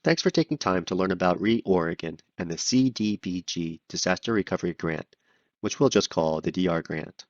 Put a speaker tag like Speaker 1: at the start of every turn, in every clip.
Speaker 1: Thanks for taking time to learn about Oregon and the CDBG Disaster Recovery Grant, which we'll just call the DR Grant.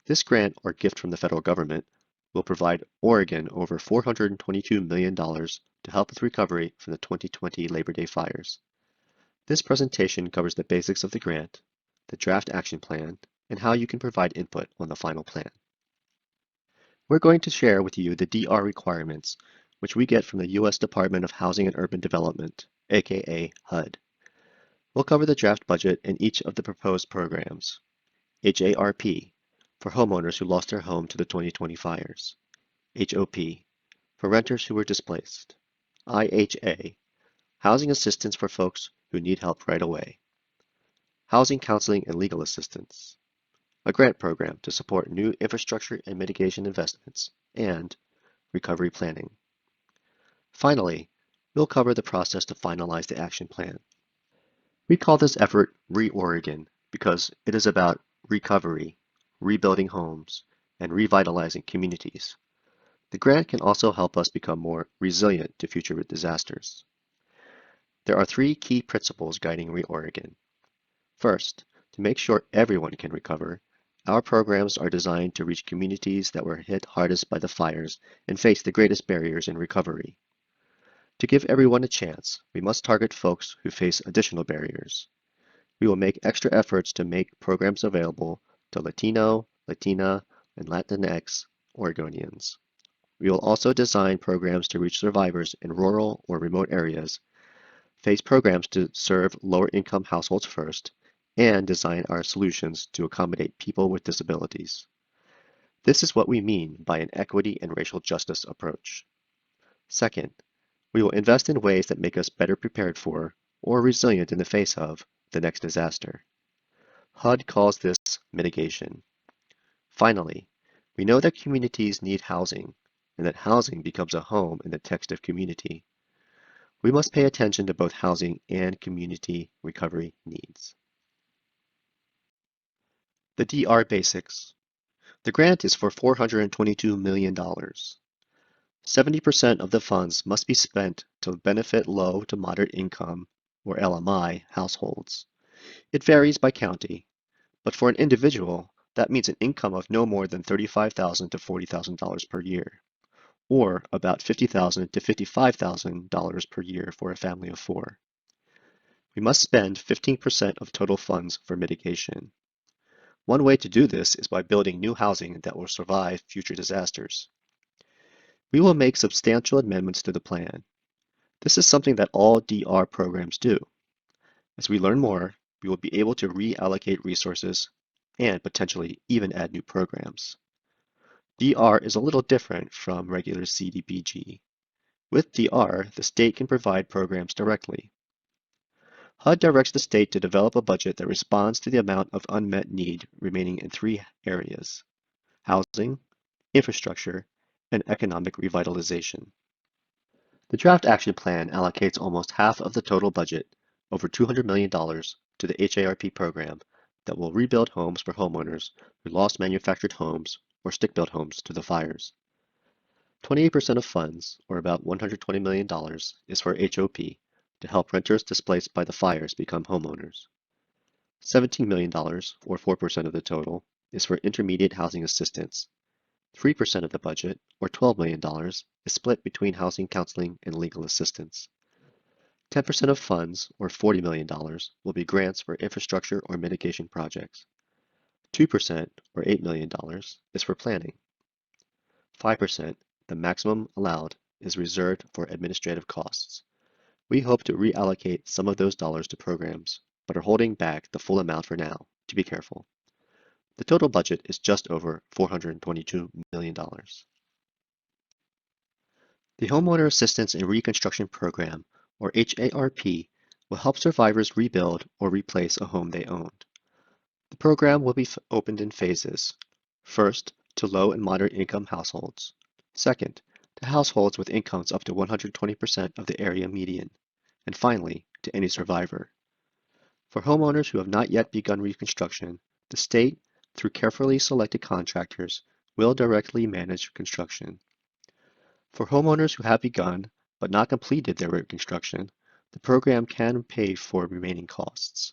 Speaker 1: This grant, or gift from the federal government, will provide Oregon over $422 million to help with recovery from the 2020 Labor Day fires. This presentation covers the basics of the grant, the draft action plan, and how you can provide input on the final plan. We're going to share with you the DR requirements, which we get from the U.S. Department of Housing and Urban Development, aka HUD. We'll cover the draft budget and each of the proposed programs. HARP, for homeowners who lost their home to the 2020 fires. HOP, for renters who were displaced. IHA, housing assistance for folks who need help right away. Housing counseling and legal assistance. A grant program to support new infrastructure and mitigation investments, and recovery planning. Finally, we'll cover the process to finalize the action plan. We call this effort Oregon because it is about recovery, rebuilding homes, and revitalizing communities. The grant can also help us become more resilient to future disasters. There are three key principles guiding Oregon. First, to make sure everyone can recover, our programs are designed to reach communities that were hit hardest by the fires and face the greatest barriers in recovery. To give everyone a chance, we must target folks who face additional barriers. We will make extra efforts to make programs available to Latino, Latina, and Latinx Oregonians. We will also design programs to reach survivors in rural or remote areas, face programs to serve lower-income households first, and design our solutions to accommodate people with disabilities. This is what we mean by an equity and racial justice approach. Second, we will invest in ways that make us better prepared for, or resilient in the face of, the next disaster. HUD calls this mitigation. Finally, we know that communities need housing, and that housing becomes a home in the text of community. We must pay attention to both housing and community recovery needs. The DR basics. The grant is for $422 million. 70% of the funds must be spent to benefit low to moderate income, or LMI, households. It varies by county, but for an individual, that means an income of no more than $35,000 to $40,000 per year, or about $50,000 to $55,000 per year for a family of four. We must spend 15% of total funds for mitigation. One way to do this is by building new housing that will survive future disasters. We will make substantial amendments to the plan. This is something that all DR programs do. As we learn more, we will be able to reallocate resources and potentially even add new programs. DR is a little different from regular CDBG. With DR, the state can provide programs directly. HUD directs the state to develop a budget that responds to the amount of unmet need remaining in three areas: housing, infrastructure, and economic revitalization. The draft action plan allocates almost half of the total budget, over $200 million, to the HARP program that will rebuild homes for homeowners who lost manufactured homes or stick-built homes to the fires. 28% of funds, or about $120 million, is for HOP, to help renters displaced by the fires become homeowners. $17 million, or 4% of the total, is for intermediate housing assistance. 3% of the budget, or $12 million, is split between housing counseling and legal assistance. 10% of funds, or $40 million, will be grants for infrastructure or mitigation projects. 2%, or $8 million, is for planning. 5%, the maximum allowed, is reserved for administrative costs. We hope to reallocate some of those dollars to programs, but are holding back the full amount for now, to be careful. The total budget is just over $422 million. The Homeowner Assistance and Reconstruction Program, or HARP, will help survivors rebuild or replace a home they owned. The program will be opened in phases. First, to low and moderate income households. Second, to households with incomes up to 120% of the area median. And finally, to any survivor. For homeowners who have not yet begun reconstruction, the state, through carefully selected contractors, will directly manage construction. For homeowners who have begun, but not completed their reconstruction, the program can pay for remaining costs.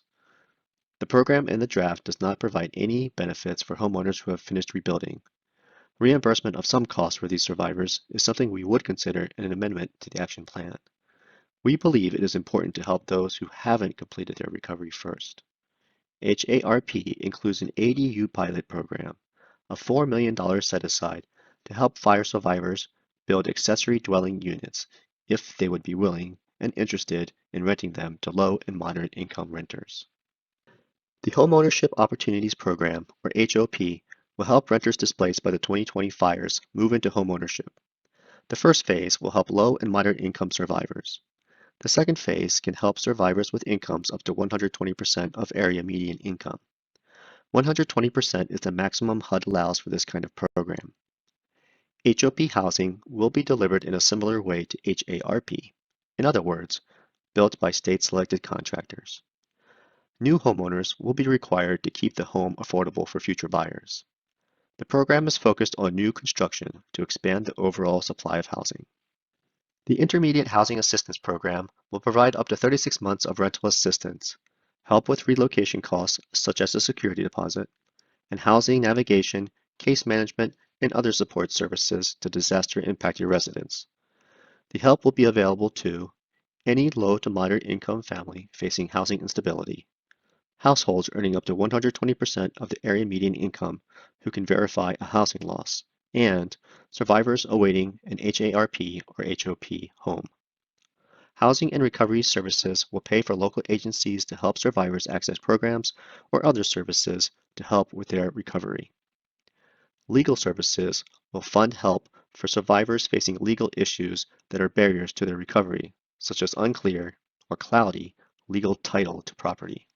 Speaker 1: The program in the draft does not provide any benefits for homeowners who have finished rebuilding. Reimbursement of some costs for these survivors is something we would consider in an amendment to the action plan. We believe it is important to help those who haven't completed their recovery first. HARP includes an ADU pilot program, a $4 million set aside to help fire survivors build accessory dwelling units if they would be willing and interested in renting them to low and moderate income renters. The Homeownership Opportunities Program, or HOP, will help renters displaced by the 2020 fires move into homeownership. The first phase will help low and moderate income survivors. The second phase can help survivors with incomes up to 120% of area median income. 120% is the maximum HUD allows for this kind of program. HOP housing will be delivered in a similar way to HARP. In other words, built by state-selected contractors. New homeowners will be required to keep the home affordable for future buyers. The program is focused on new construction to expand the overall supply of housing. The Intermediate Housing Assistance Program will provide up to 36 months of rental assistance, help with relocation costs such as a security deposit, and housing navigation, case management, and other support services to disaster-impacted residents. The help will be available to any low to moderate income family facing housing instability, households earning up to 120% of the area median income who can verify a housing loss, and survivors awaiting an HARP or HOP home. Housing and Recovery Services will pay for local agencies to help survivors access programs or other services to help with their recovery. Legal Services will fund help for survivors facing legal issues that are barriers to their recovery, such as unclear or cloudy legal title to property.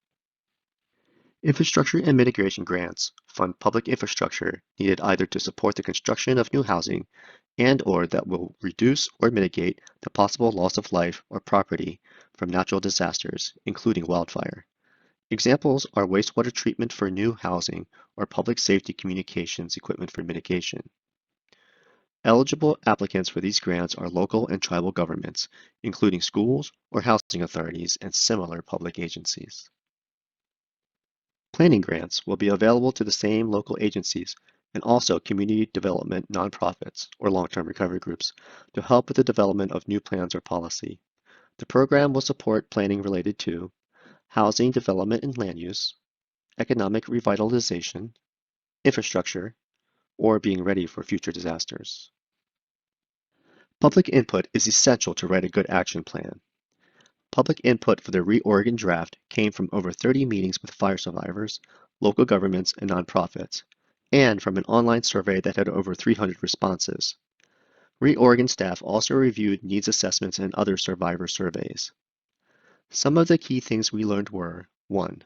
Speaker 1: Infrastructure and mitigation grants fund public infrastructure needed either to support the construction of new housing and/or that will reduce or mitigate the possible loss of life or property from natural disasters, including wildfire. Examples are wastewater treatment for new housing or public safety communications equipment for mitigation. Eligible applicants for these grants are local and tribal governments, including schools or housing authorities and similar public agencies. Planning grants will be available to the same local agencies and also community development nonprofits or long-term recovery groups to help with the development of new plans or policy. The program will support planning related to housing development and land use, economic revitalization, infrastructure, or being ready for future disasters. Public input is essential to write a good action plan. Public input for the Oregon draft came from over 30 meetings with fire survivors, local governments, and nonprofits, and from an online survey that had over 300 responses. Oregon staff also reviewed needs assessments and other survivor surveys. Some of the key things we learned were 1.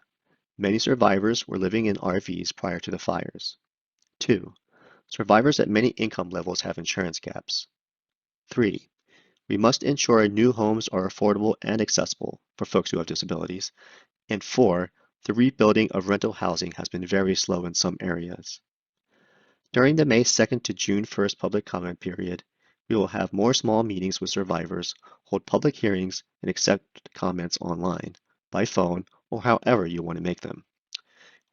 Speaker 1: Many survivors were living in RVs prior to the fires. 2. Survivors at many income levels have insurance gaps. 3. We must ensure new homes are affordable and accessible for folks who have disabilities. And 4. The rebuilding of rental housing has been very slow in some areas. During the May 2nd to June 1st public comment period, we will have more small meetings with survivors, hold public hearings, and accept comments online, by phone, or however you want to make them.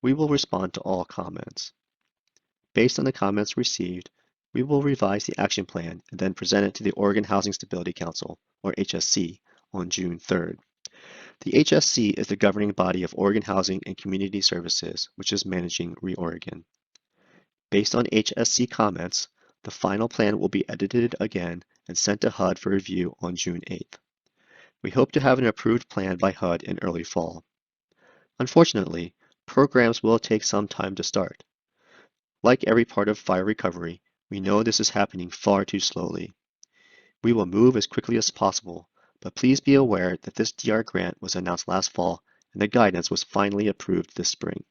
Speaker 1: We will respond to all comments. Based on the comments received, we will revise the action plan and then present it to the Oregon Housing Stability Council, or HSC, on June 3rd. The HSC is the governing body of Oregon Housing and Community Services, which is managing Oregon. Based on HSC comments, the final plan will be edited again and sent to HUD for review on June 8th. We hope to have an approved plan by HUD in early fall. Unfortunately, programs will take some time to start. Like every part of fire recovery, we know this is happening far too slowly. We will move as quickly as possible, but please be aware that this DR grant was announced last fall and the guidance was finally approved this spring.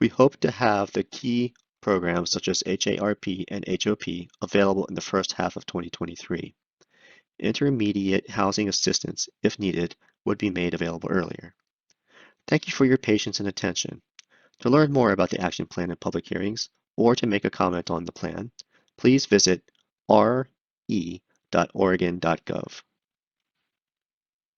Speaker 1: We hope to have the key programs such as HARP and HOP available in the first half of 2023. Intermediate housing assistance, if needed, would be made available earlier. Thank you for your patience and attention. To learn more about the action plan and public hearings, or to make a comment on the plan, please visit re.oregon.gov/action. hazardous.oregon.gov.